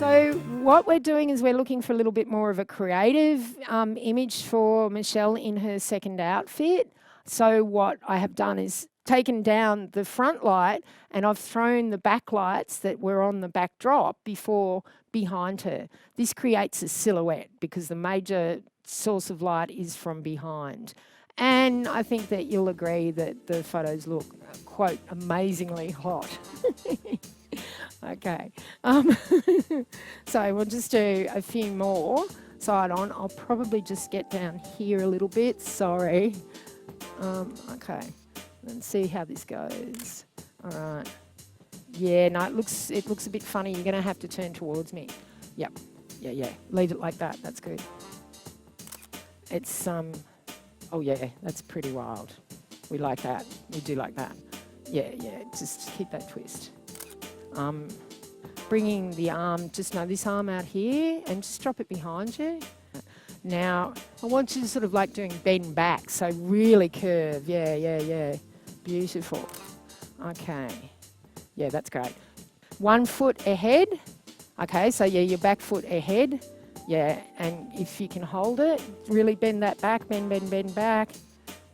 So what we're doing is we're looking for a little bit more of a creative image for Michelle in her second outfit. So what I have done is taken down the front light and I've thrown the back lights that were on the backdrop before behind her. This creates a silhouette because the major source of light is from behind. And I think that you'll agree that the photos look, quote, amazingly hot. Okay. So we'll just do a few more side on. I'll probably just get down here a little bit. Sorry. Okay. Let's see how this goes. All right. Yeah, no, it looks a bit funny. You're going to have to turn towards me. Yep. Yeah. Leave it like that. That's good. It's, oh yeah, that's pretty wild. We like that. We do like that. Yeah. Just hit that twist. Bringing the arm, just this arm out here and just drop it behind you. Now, I want you to sort of like doing bend back, so really curve. Yeah. Beautiful. Okay. Yeah, that's great. 1 foot ahead. Okay, so yeah, your back foot ahead. Yeah, and if you can hold it, really bend that back, bend back,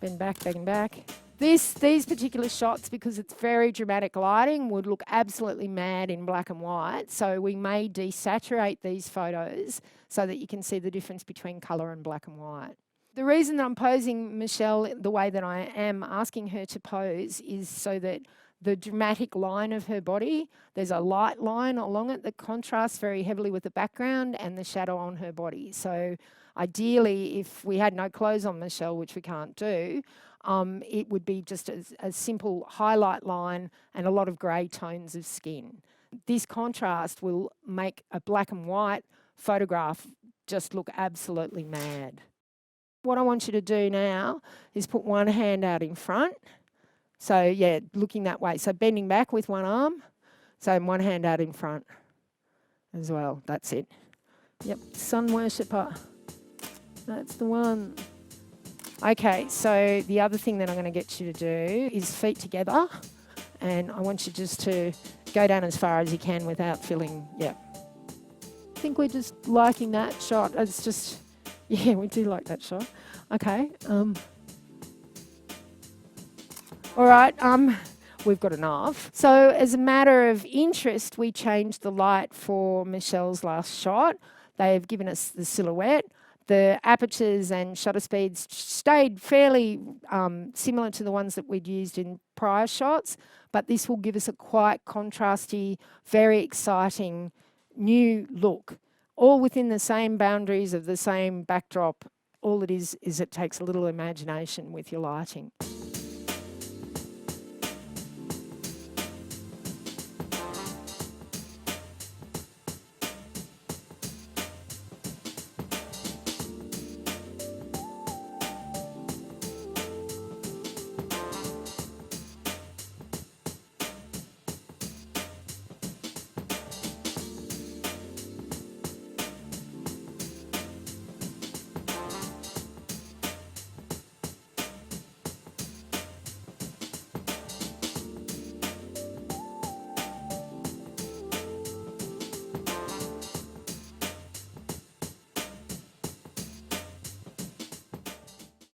bend back. These particular shots, because it's very dramatic lighting, would look absolutely mad in black and white. So we may desaturate these photos so that you can see the difference between colour and black and white. The reason that I'm posing Michelle the way that I am asking her to pose is so that the dramatic line of her body, there's a light line along it that contrasts very heavily with the background and the shadow on her body. So ideally, if we had no clothes on Michelle, which we can't do, it would be just a simple highlight line and a lot of grey tones of skin. This contrast will make a black and white photograph just look absolutely mad. What I want you to do now is put one hand out in front. So yeah, looking that way. So bending back with one arm. So one hand out in front as well. That's it. Yep, sun worshipper. That's the one. Okay, so the other thing that I'm going to get you to do is feet together, and I want you just to go down as far as you can without feeling, I think we're just liking that shot. It's just, yeah, we do like that shot. Okay. All right, we've got enough. So as a matter of interest, we changed the light for Michelle's last shot. They have given us the silhouette. The apertures and shutter speeds stayed fairly similar to the ones that we'd used in prior shots, but this will give us a quite contrasty, very exciting new look, all within the same boundaries of the same backdrop. All it is it takes a little imagination with your lighting.